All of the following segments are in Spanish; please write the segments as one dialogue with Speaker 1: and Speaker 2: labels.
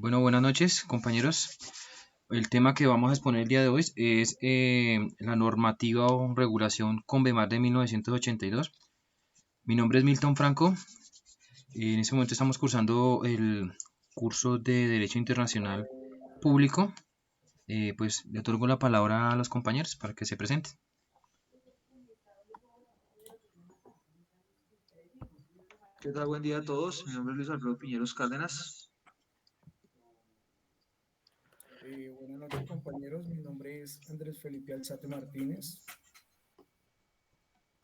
Speaker 1: Bueno, buenas noches, compañeros. El tema que vamos a exponer el día de hoy es la normativa o regulación Convemar de 1982. Mi nombre es Milton Franco. En este momento estamos cursando el curso de Derecho Internacional Público. Pues le otorgo la palabra a los compañeros para que se presenten.
Speaker 2: ¿Qué tal? Buen día a todos. Mi nombre es Luis Alfredo Piñeros Cárdenas.
Speaker 3: Buenas noches, compañeros. Mi nombre es Andrés Felipe Alzate Martínez.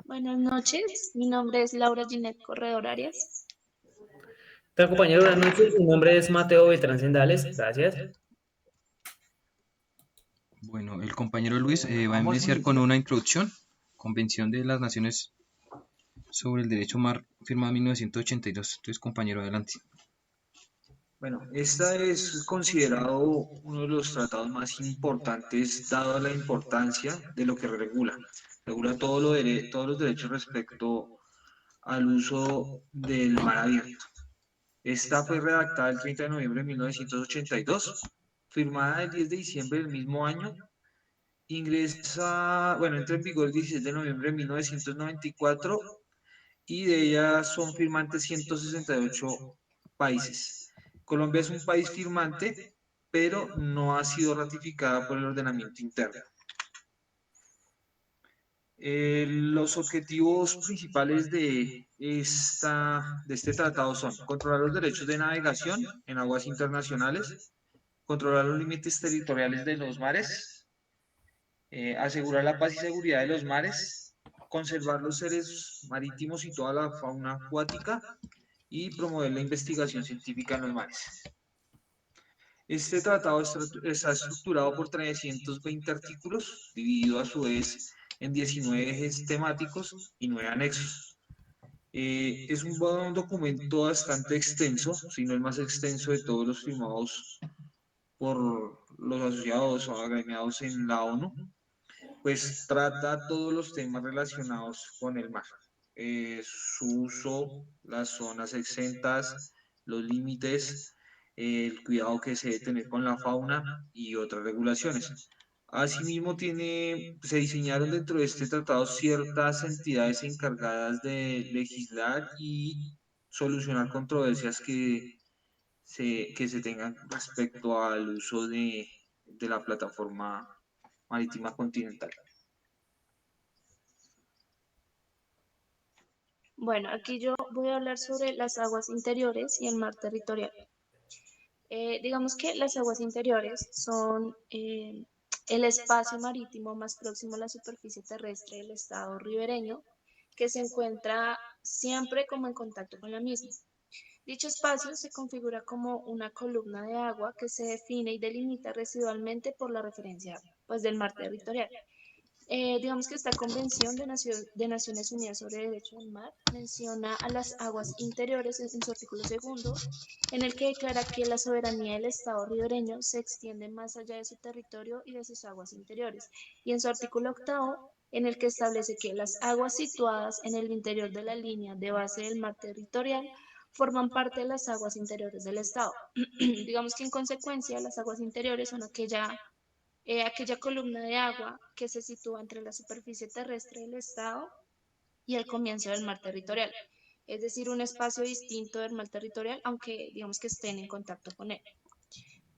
Speaker 4: Buenas noches, mi nombre es Laura Ginette Corredor Arias.
Speaker 5: ¿Qué tal, compañero? Buenas noches. Mi nombre es Mateo Beltrán Sendales. Gracias.
Speaker 1: Bueno, el compañero Luis va a
Speaker 2: Vamos a
Speaker 1: iniciar con
Speaker 2: iniciar.
Speaker 1: una introducción. Convención de las Naciones sobre el Derecho Mar, firmada en 1982. Entonces, compañero, adelante.
Speaker 2: Bueno, esta es considerado uno de los tratados más importantes, dado la importancia de lo que regula. Regula todos los derechos respecto al uso del mar abierto. Esta fue redactada el 30 de noviembre de 1982, firmada el 10 de diciembre del mismo año. Entra en vigor el 16 de noviembre de 1994 y de ella son firmantes 168 países. Colombia es un país firmante, pero no ha sido ratificada por el ordenamiento interno. Los objetivos principales de este tratado son controlar los derechos de navegación en aguas internacionales, controlar los límites territoriales de los mares, asegurar la paz y seguridad de los mares, conservar los seres marítimos y toda la fauna acuática y promover la investigación científica en los mares. Este tratado está estructurado por 320 artículos, dividido a su vez en 19 ejes temáticos y 9 anexos. Es un documento bastante extenso, si no el más extenso de todos los firmados por los asociados o agremiados en la ONU, pues trata todos los temas relacionados con el mar. Su uso, las zonas exentas, los límites, el cuidado que se debe tener con la fauna y otras regulaciones. Asimismo, se diseñaron dentro de este tratado ciertas entidades encargadas de legislar y solucionar controversias que se tengan respecto al uso de la plataforma marítima continental.
Speaker 4: Bueno, aquí yo voy a hablar sobre las aguas interiores y el mar territorial. Digamos que las aguas interiores son el espacio marítimo más próximo a la superficie terrestre del estado ribereño, que se encuentra siempre como en contacto con la misma. Dicho espacio se configura como una columna de agua que se define y delimita residualmente por la referencia, pues, del mar territorial. Digamos que esta Convención de Naciones Unidas sobre el Derecho del Mar menciona a las aguas interiores en su artículo segundo, en el que declara que la soberanía del Estado ribereño se extiende más allá de su territorio y de sus aguas interiores, y en su artículo octavo, en el que establece que las aguas situadas en el interior de la línea de base del mar territorial forman parte de las aguas interiores del Estado. Digamos que en consecuencia las aguas interiores son aquella columna de agua que se sitúa entre la superficie terrestre del Estado y el comienzo del mar territorial, es decir, un espacio distinto del mar territorial, aunque digamos que estén en contacto con él.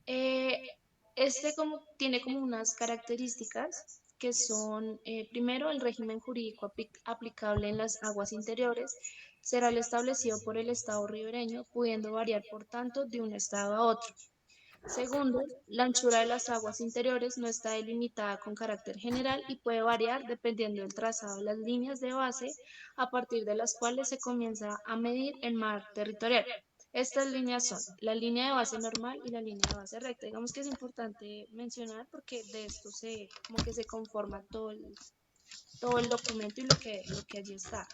Speaker 4: Eh, Tiene como unas características que son, primero, el régimen jurídico aplicable en las aguas interiores será el establecido por el Estado ribereño, pudiendo variar, por tanto, de un estado a otro. Segundo, la anchura de las aguas interiores no está delimitada con carácter general y puede variar dependiendo del trazado de las líneas de base a partir de las cuales se comienza a medir el mar territorial. Estas líneas son la línea de base normal y la línea de base recta. Digamos que es importante mencionar porque de esto como que se conforma todo el documento y lo que allí está.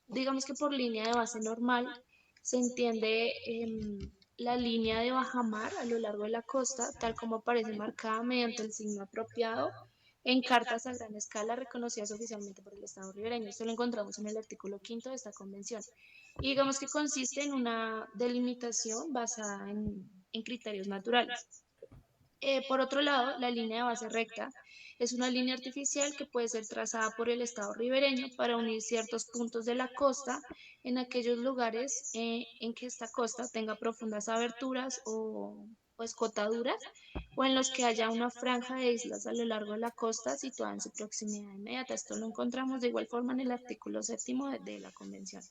Speaker 4: Digamos que por línea de base normal se entiende la línea de bajamar a lo largo de la costa, tal como aparece marcada mediante el signo apropiado en cartas a gran escala reconocidas oficialmente por el Estado ribereño. Esto lo encontramos en el artículo quinto de esta convención. Y digamos que consiste en una delimitación basada en criterios naturales. Por otro lado, la línea de base recta es una línea artificial que puede ser trazada por el Estado ribereño para unir ciertos puntos de la costa en aquellos lugares en que esta costa tenga profundas aberturas o escotaduras, o en los que haya una franja de islas a lo largo de la costa situada en su proximidad inmediata. Esto lo encontramos de igual forma en el artículo 7º de la Convención.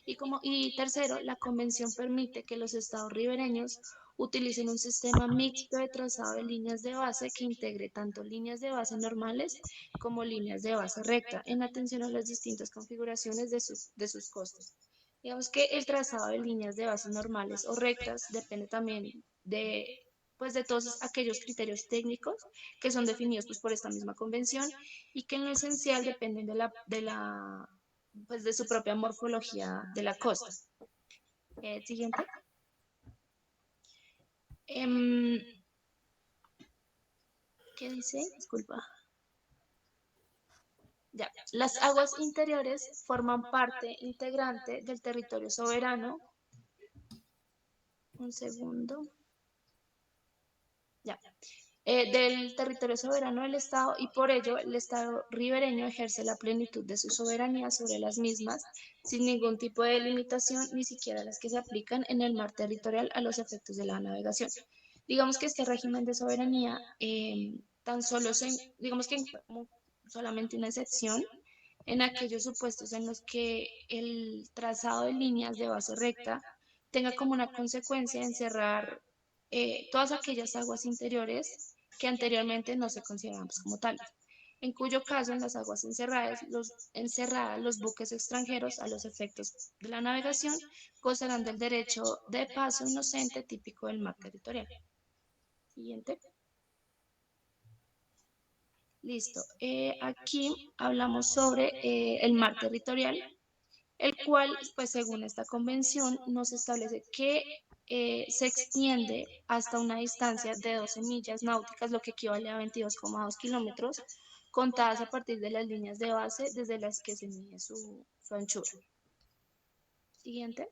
Speaker 4: Y tercero, la Convención permite que los estados ribereños utilicen un sistema mixto de trazado de líneas de base que integre tanto líneas de base normales como líneas de base recta en atención a las distintas configuraciones de sus costas. Digamos que el trazado de líneas de base normales o rectas depende también pues de todos aquellos criterios técnicos que son definidos pues, por esta misma convención y que en lo esencial dependen pues, de su propia morfología de la costa. Siguiente. ¿Qué dice? Disculpa. Ya. Las aguas interiores forman parte integrante del territorio soberano. Un segundo. Ya. Del territorio soberano del Estado y por ello el Estado ribereño ejerce la plenitud de su soberanía sobre las mismas sin ningún tipo de limitación, ni siquiera las que se aplican en el mar territorial a los efectos de la navegación. Digamos que este régimen de soberanía tan solo digamos que como solamente una excepción en aquellos supuestos en los que el trazado de líneas de base recta tenga como una consecuencia encerrar todas aquellas aguas interiores que anteriormente no se consideraban pues, como tales, en cuyo caso en las aguas encerradas los buques extranjeros a los efectos de la navegación gozarán del derecho de paso inocente típico del mar territorial. Siguiente. Listo. Aquí hablamos sobre el mar territorial, el cual, pues según esta convención, nos establece que se extiende hasta una distancia de 12 millas náuticas, lo que equivale a 22,2 kilómetros, contadas a partir de las líneas de base desde las que se mide su anchura. Siguiente.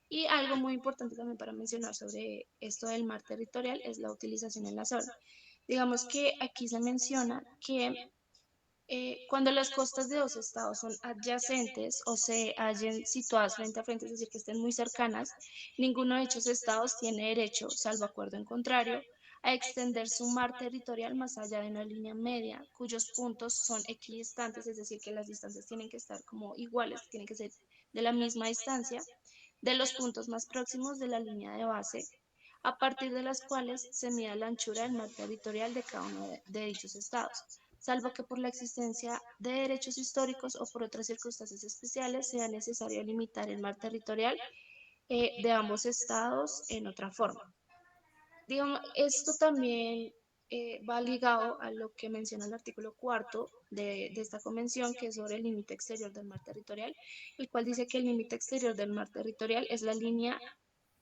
Speaker 4: Y algo muy importante también para mencionar sobre esto del mar territorial es la utilización en la zona. Digamos que aquí se menciona que cuando las costas de dos estados son adyacentes o se hallen situadas frente a frente, es decir, que estén muy cercanas, ninguno de dichos estados tiene derecho, salvo acuerdo en contrario, a extender su mar territorial más allá de una línea media, cuyos puntos son equidistantes, es decir, que las distancias tienen que estar como iguales, tienen que ser de la misma distancia, de los puntos más próximos de la línea de base, a partir de las cuales se mida la anchura del mar territorial de cada uno de dichos estados, salvo que por la existencia de derechos históricos o por otras circunstancias especiales sea necesario limitar el mar territorial de ambos estados en otra forma. Digamos, esto también va ligado a lo que menciona el artículo 4º de esta convención, que es sobre el límite exterior del mar territorial, el cual dice que el límite exterior del mar territorial es la línea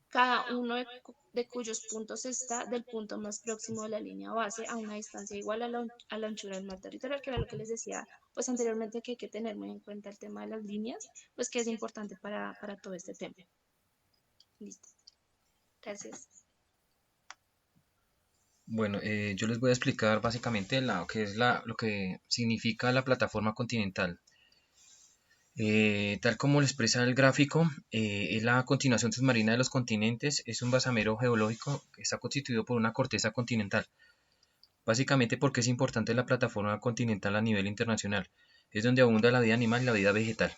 Speaker 4: cada uno de cuyos puntos está del punto más próximo de la línea base a una distancia igual a la anchura del mar territorial, que era lo que les decía pues anteriormente, que hay que tener muy en cuenta el tema de las líneas, pues que es importante para todo este tema. Listo. Gracias.
Speaker 1: Bueno, yo les voy a explicar básicamente lo que significa la plataforma continental. Tal como lo expresa el gráfico, es la continuación submarina de los continentes, es un basamento geológico que está constituido por una corteza continental. Básicamente porque es importante la plataforma continental a nivel internacional, es donde abunda la vida animal y la vida vegetal.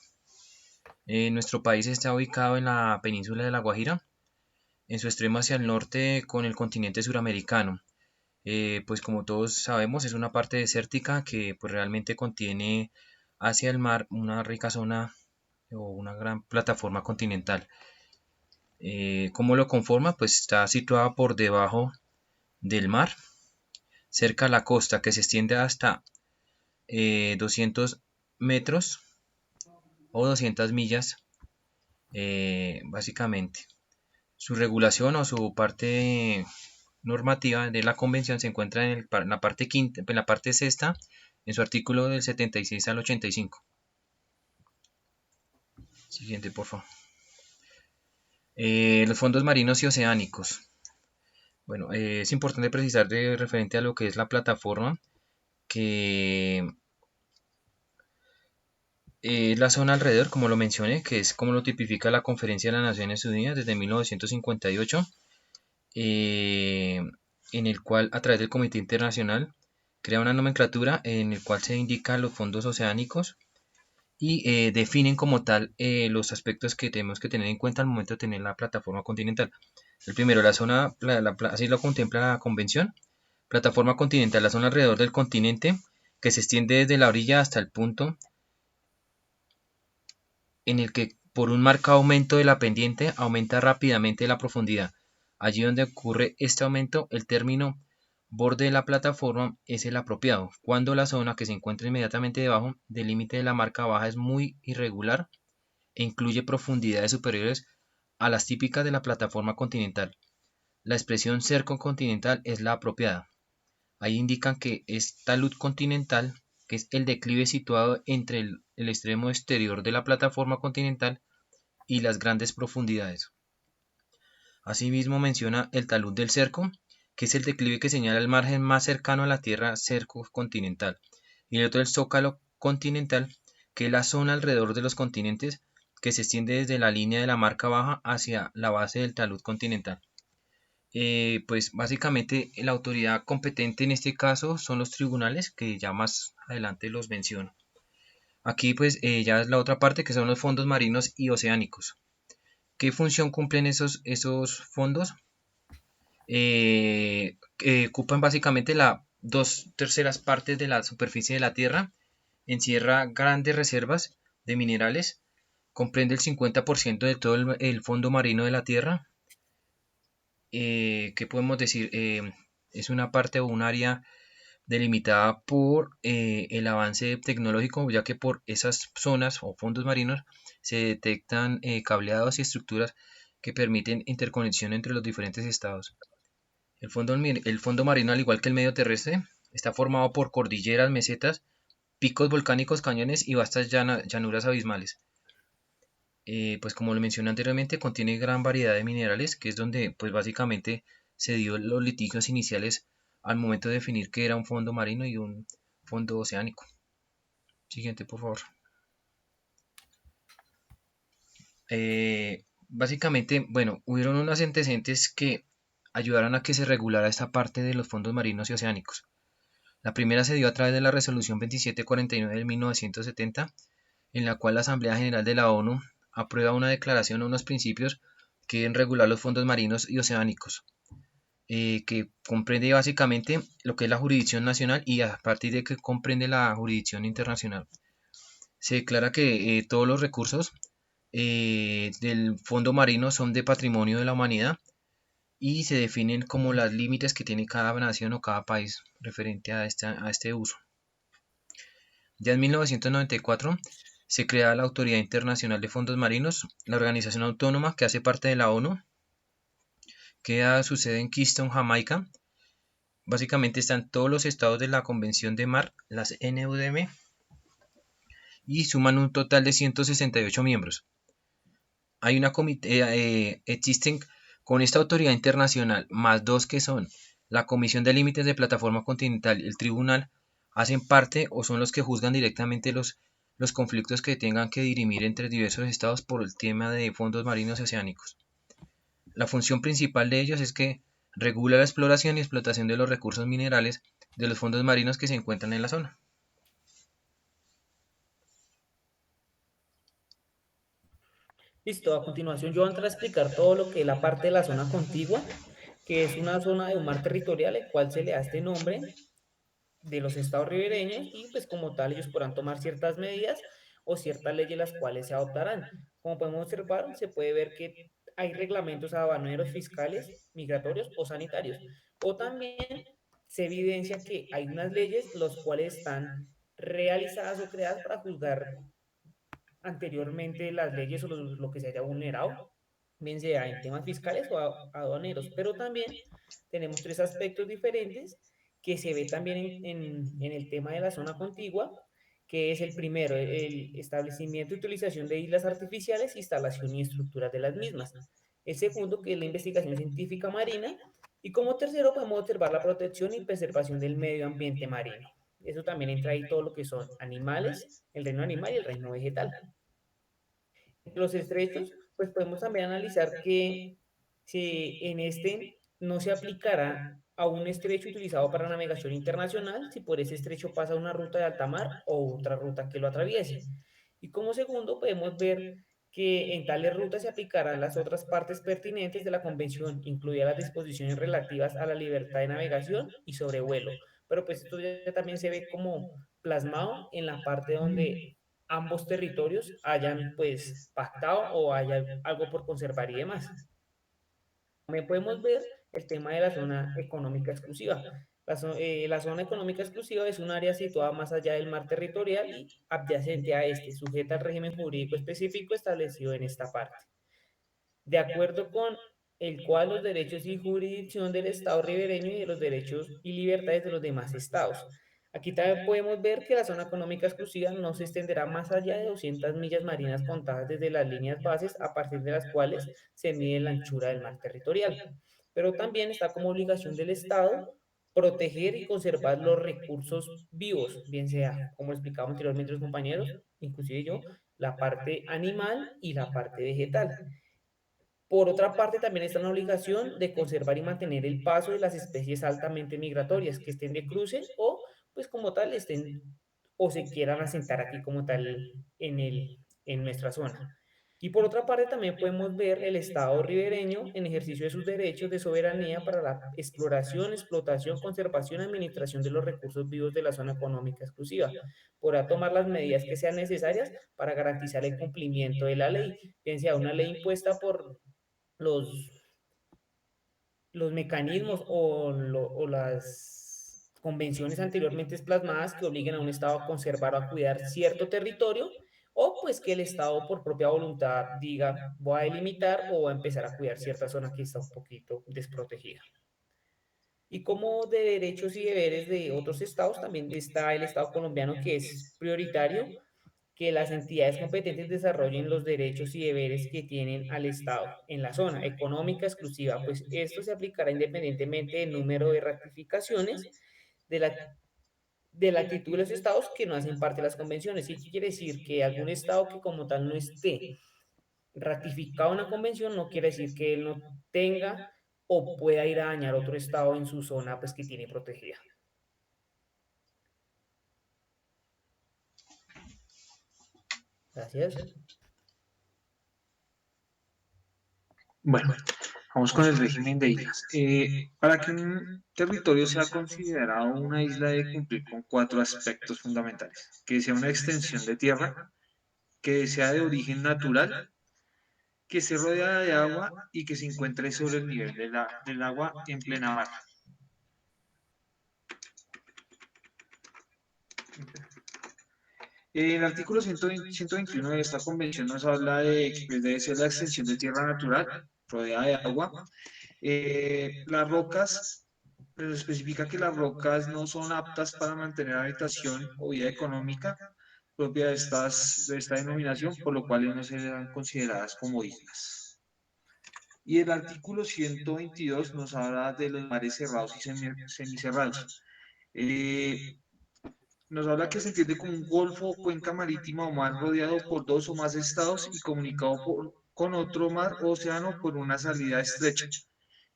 Speaker 1: Nuestro país está ubicado en la península de La Guajira, en su extremo hacia el norte con el continente suramericano. Pues como todos sabemos es una parte desértica que pues realmente contiene hacia el mar una rica zona o una gran plataforma continental. ¿Cómo lo conforma? Pues está situada por debajo del mar, cerca a la costa, que se extiende hasta 200 metros o 200 millas, básicamente. Su regulación o su parte normativa de la convención se encuentra en la parte quinta, en la parte sexta, en su artículo del 76 al 85. Siguiente, por favor. Los fondos marinos y oceánicos. Bueno, es importante precisar de referente a lo que es la plataforma, que es la zona alrededor, como lo mencioné, que es como lo tipifica la Conferencia de las Naciones Unidas desde 1958, eh, en el cual a través del Comité Internacional crea una nomenclatura en el cual se indican los fondos oceánicos y definen como tal los aspectos que tenemos que tener en cuenta al momento de tener la plataforma continental. El primero, la zona, así lo contempla la convención, plataforma continental, la zona alrededor del continente que se extiende desde la orilla hasta el punto en el que por un marcado aumento de la pendiente aumenta rápidamente la profundidad. Allí donde ocurre este aumento, el término borde de la plataforma es el apropiado, cuando la zona que se encuentra inmediatamente debajo del límite de la marca baja es muy irregular e incluye profundidades superiores a las típicas de la plataforma continental. La expresión cerco continental es la apropiada. Ahí indican que es talud continental, que es el declive situado entre el extremo exterior de la plataforma continental y las grandes profundidades. Asimismo menciona el talud del cerco, que es el declive que señala el margen más cercano a la Tierra, cerco continental, y el otro el zócalo continental, que es la zona alrededor de los continentes que se extiende desde la línea de la marca baja hacia la base del talud continental. Pues básicamente la autoridad competente en este caso son los tribunales, que ya más adelante los menciono. Aquí pues ya es la otra parte, que son los fondos marinos y oceánicos. ¿Qué función cumplen esos fondos? Ocupan básicamente las 2/3 partes de la superficie de la Tierra, encierra grandes reservas de minerales, comprende el 50% de todo el fondo marino de la Tierra. ¿Qué podemos decir? Es una parte o un área delimitada por el avance tecnológico, ya que por esas zonas o fondos marinos se detectan cableados y estructuras que permiten interconexión entre los diferentes estados. El fondo marino, al igual que el medio terrestre, está formado por cordilleras, mesetas, picos volcánicos, cañones y vastas llanuras abismales. Pues como lo mencioné anteriormente, contiene gran variedad de minerales, que es donde pues básicamente se dio los litigios iniciales al momento de definir qué era un fondo marino y un fondo oceánico. Siguiente, por favor. Básicamente, bueno, hubieron unos antecedentes que ayudaron a que se regulara esta parte de los fondos marinos y oceánicos. La primera se dio a través de la resolución 2749 de 1970, en la cual la Asamblea General de la ONU aprueba una declaración o unos principios que deben regular los fondos marinos y oceánicos, que comprende básicamente lo que es la jurisdicción nacional y a partir de que comprende la jurisdicción internacional. Se declara que todos los recursos del fondo marino son de patrimonio de la humanidad y se definen como los límites que tiene cada nación o cada país referente a este uso. Ya en 1994 se crea la Autoridad Internacional de Fondos Marinos, la organización autónoma que hace parte de la ONU, que da su sede en Kingston, Jamaica. Básicamente están todos los estados de la Convención de Mar, las NUDM, y suman un total de 168 miembros. Hay una existen con esta autoridad internacional más dos que son la Comisión de Límites de Plataforma Continental y el Tribunal, hacen parte o son los que juzgan directamente los conflictos que tengan que dirimir entre diversos estados por el tema de fondos marinos y oceánicos. La función principal de ellos es que regula la exploración y explotación de los recursos minerales de los fondos marinos que se encuentran en la zona.
Speaker 5: Listo, a continuación yo voy a entrar a explicar todo lo que es la parte de la zona contigua, que es una zona de un mar territorial, el cual se le da este nombre de los estados ribereños y pues como tal ellos podrán tomar ciertas medidas o ciertas leyes las cuales se adoptarán. Como podemos observar, se puede ver que hay reglamentos aduaneros, fiscales, migratorios o sanitarios. O también se evidencia que hay unas leyes los cuales están realizadas o creadas para juzgar anteriormente las leyes o lo que se haya vulnerado, bien sea en temas fiscales o aduaneros, pero también tenemos tres aspectos diferentes que se ve también en el tema de la zona contigua, que es el primero, el establecimiento y utilización de islas artificiales, instalación y estructuras de las mismas. El segundo, que es la investigación científica marina. Y como tercero, podemos observar la protección y preservación del medio ambiente marino. Eso también entra ahí todo lo que son animales, el reino animal y el reino vegetal. Los estrechos, pues podemos también analizar que si en este no se aplicará a un estrecho utilizado para navegación internacional, si por ese estrecho pasa una ruta de alta mar o otra ruta que lo atraviese. Y como segundo, podemos ver que en tales rutas se aplicarán las otras partes pertinentes de la convención, incluidas las disposiciones relativas a la libertad de navegación y sobrevuelo. Pero pues esto ya también se ve como plasmado en la parte donde ambos territorios hayan pues pactado o haya algo por conservar y demás. También podemos ver el tema de la zona económica exclusiva. La zona económica exclusiva es un área situada más allá del mar territorial y adyacente a este, sujeta al régimen jurídico específico establecido en esta parte, de acuerdo con el cual los derechos y jurisdicción del Estado ribereño y de los derechos y libertades de los demás estados. Aquí también podemos ver que la zona económica exclusiva no se extenderá más allá de 200 millas marinas contadas desde las líneas bases a partir de las cuales se mide la anchura del mar territorial. Pero también está como obligación del Estado proteger y conservar los recursos vivos, bien sea, como explicaba anteriormente los compañeros, inclusive yo, la parte animal y la parte vegetal. Por otra parte, también está la obligación de conservar y mantener el paso de las especies altamente migratorias que estén de cruce o, pues como tal, estén o se quieran asentar aquí como tal en nuestra zona. Y por otra parte, también podemos ver el Estado ribereño en ejercicio de sus derechos de soberanía para la exploración, explotación, conservación y administración de los recursos vivos de la zona económica exclusiva. Podrá tomar las medidas que sean necesarias para garantizar el cumplimiento de la ley, bien sea una ley impuesta por los, los mecanismos o las convenciones anteriormente plasmadas que obliguen a un Estado a conservar o a cuidar cierto territorio, o pues que el Estado por propia voluntad diga voy a delimitar o voy a empezar a cuidar cierta zona que está un poquito desprotegida. Y como de derechos y deberes de otros estados, también está el Estado colombiano, que es prioritario que las entidades competentes desarrollen los derechos y deberes que tienen al Estado en la zona económica exclusiva, pues esto se aplicará independientemente del número de ratificaciones de la actitud de los estados que no hacen parte de las convenciones. ¿Y qué quiere decir? Que algún estado que como tal no esté ratificado una convención no quiere decir que él no tenga o pueda ir a dañar otro estado en su zona pues que tiene protegida. Gracias.
Speaker 2: Bueno, vamos con el régimen de islas. Para que un territorio sea considerado una isla debe cumplir con cuatro aspectos fundamentales: que sea una extensión de tierra, que sea de origen natural, que se rodea de agua y que se encuentre sobre el nivel del agua en plena mar. El artículo 121 de esta convención nos habla de que pues, debe ser la extensión de tierra natural rodeada de agua. Las rocas, pero especifica que las rocas no son aptas para mantener habitación o vida económica propia de esta denominación, por lo cual no serán consideradas como islas. Y el artículo 122 nos habla de los mares cerrados y semicerrados. Eh, Nos habla que se entiende como un golfo o cuenca marítima o mar rodeado por dos o más estados y comunicado con otro mar o océano por una salida estrecha.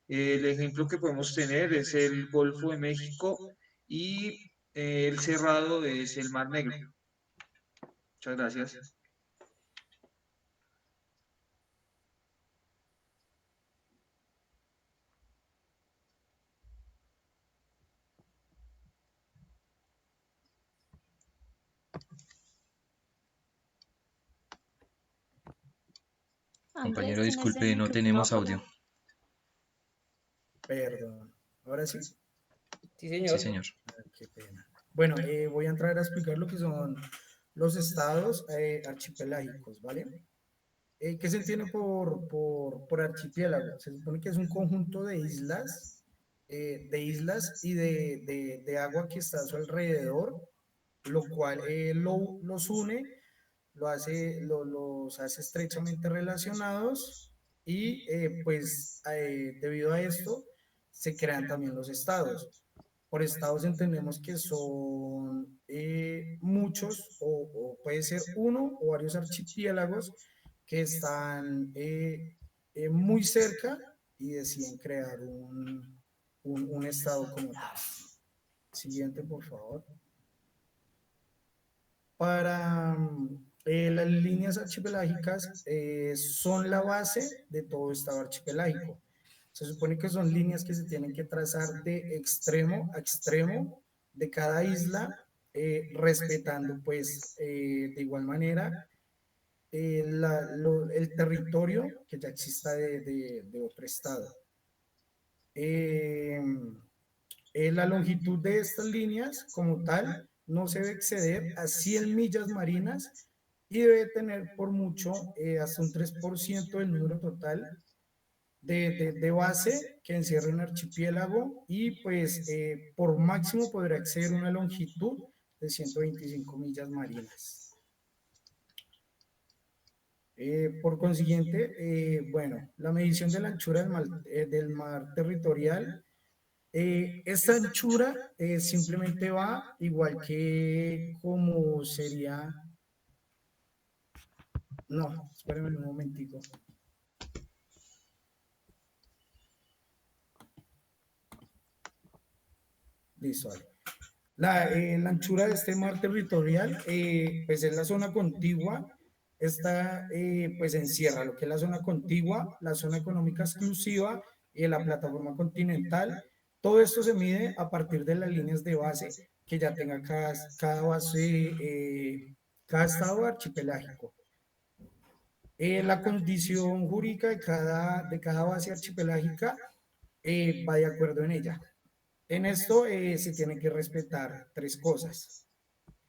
Speaker 2: El ejemplo que podemos tener es el Golfo de México y el cerrado es el Mar Negro. Muchas gracias.
Speaker 1: Compañero,
Speaker 4: Andrés, ¿tienes el
Speaker 1: disculpe, no
Speaker 4: micrófono
Speaker 1: tenemos
Speaker 4: apagado?
Speaker 1: audio.
Speaker 3: Perdón. Ahora sí.
Speaker 5: Sí,
Speaker 1: Sí,
Speaker 5: señor.
Speaker 1: señor.
Speaker 3: Qué pena. Bueno, voy a entrar a explicar lo que son los estados archipelágicos, ¿vale? ¿Qué se entiende por archipiélago? Se supone que es un conjunto de islas y de agua que está a su alrededor, lo cual los une, los hace estrechamente relacionados y pues debido a esto se crean también los estados. Por estados entendemos que son muchos o puede ser uno o varios archipiélagos que están muy cerca y deciden crear un estado como tal. Siguiente, por favor. Para las líneas archipelágicas son la base de todo estado archipelágico. Se supone que son líneas que se tienen que trazar de extremo a extremo de cada isla, respetando pues de igual manera el territorio que ya exista de otro estado. La longitud de estas líneas como tal no se debe exceder a 100 millas marinas y debe tener por mucho hasta un 3% del número total de base que encierra un archipiélago y pues por máximo podrá exceder una longitud de 125 millas marinas. Por consiguiente, bueno, la medición de la anchura del mar territorial, esta anchura simplemente va igual que como sería, no, espérenme un momentico. Listo, vale. La anchura de este mar territorial, pues es la zona contigua. Esta pues encierra lo que es la zona contigua, la zona económica exclusiva y la plataforma continental. Todo esto se mide a partir de las líneas de base que ya tenga cada base, cada estado archipelágico. La condición jurídica de cada base archipelágica va de acuerdo en ella. En esto se tienen que respetar tres cosas,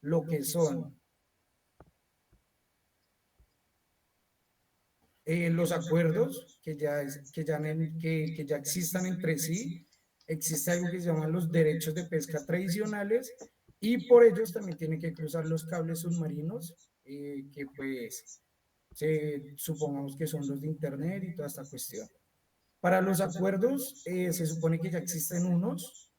Speaker 3: lo que son los acuerdos que ya existan entre sí, existe algo que se llaman los derechos de pesca tradicionales y por ellos también tienen que cruzar los cables submarinos que pues supongamos que son los de internet y toda esta cuestión. Para los acuerdos se supone que ya existen unos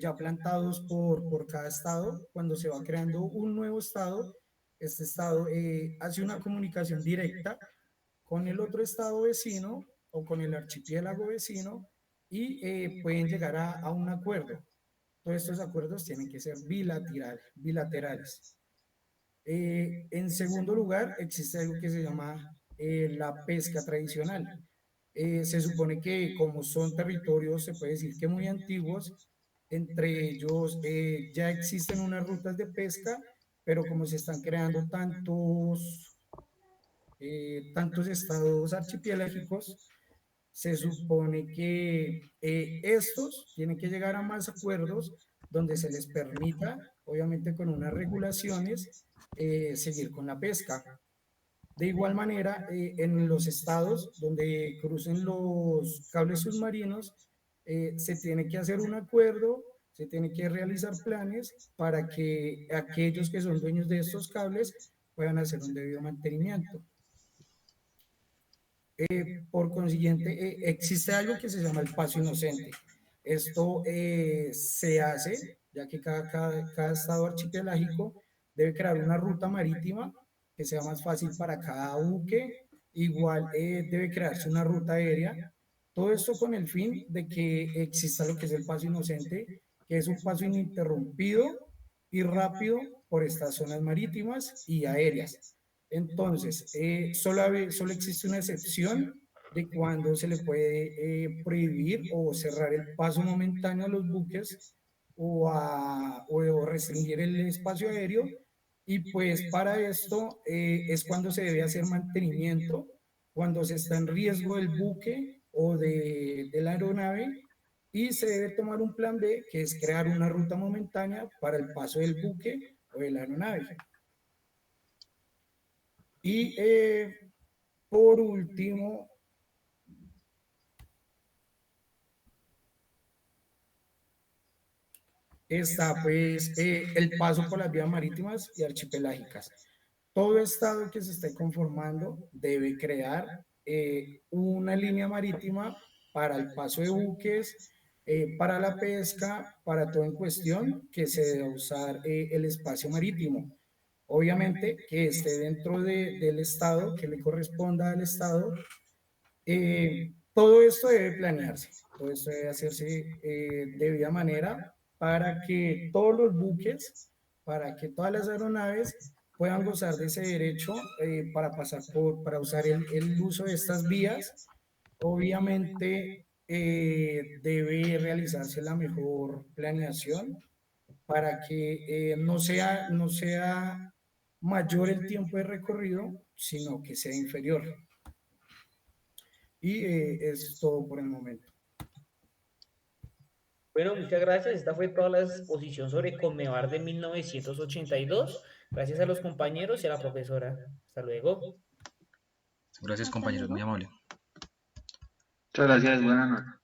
Speaker 3: ya plantados por cada estado. Cuando se va creando un nuevo estado, este estado hace una comunicación directa con el otro estado vecino o con el archipiélago vecino y pueden llegar a un acuerdo. Todos estos acuerdos tienen que ser bilaterales. En segundo lugar, existe algo que se llama la pesca tradicional. Se supone que como son territorios, se puede decir que muy antiguos, entre ellos ya existen unas rutas de pesca, pero como se están creando tantos estados archipiélagos, se supone que estos tienen que llegar a más acuerdos donde se les permita, obviamente con unas regulaciones, seguir con la pesca. De igual manera, en los estados donde crucen los cables submarinos, se tiene que hacer un acuerdo, se tiene que realizar planes para que aquellos que son dueños de estos cables puedan hacer un debido mantenimiento. Por consiguiente, existe algo que se llama el paso inocente. Esto se hace, ya que cada estado archipelágico debe crear una ruta marítima que sea más fácil para cada buque. Igual debe crearse una ruta aérea. Todo esto con el fin de que exista lo que es el paso inocente, que es un paso ininterrumpido y rápido por estas zonas marítimas y aéreas. Entonces, solo existe una excepción de cuando se le puede prohibir o cerrar el paso momentáneo a los buques o restringir el espacio aéreo. Y pues para esto es cuando se debe hacer mantenimiento, cuando se está en riesgo el buque o de la aeronave y se debe tomar un plan B, que es crear una ruta momentánea para el paso del buque o de la aeronave. Y por último, está pues el paso por las vías marítimas y archipelágicas. Todo estado que se esté conformando debe crear una línea marítima para el paso de buques, para la pesca, para todo en cuestión que se deba usar el espacio marítimo. Obviamente que esté dentro del Estado, que le corresponda al Estado. Todo esto debe planearse, todo esto debe hacerse de debida manera para que todos los buques, para que todas las aeronaves puedan gozar de ese derecho para pasar para usar el uso de estas vías. Obviamente debe realizarse la mejor planeación para que no sea mayor el tiempo de recorrido, sino que sea inferior. Y es todo por el momento.
Speaker 5: Bueno, muchas gracias. Esta fue toda la exposición sobre Conmebar de 1982. Gracias a los compañeros y a la profesora. Hasta luego.
Speaker 1: Gracias,
Speaker 4: Hasta
Speaker 1: compañeros, muy
Speaker 4: luego.
Speaker 1: amable.
Speaker 2: Muchas gracias, buenas noches.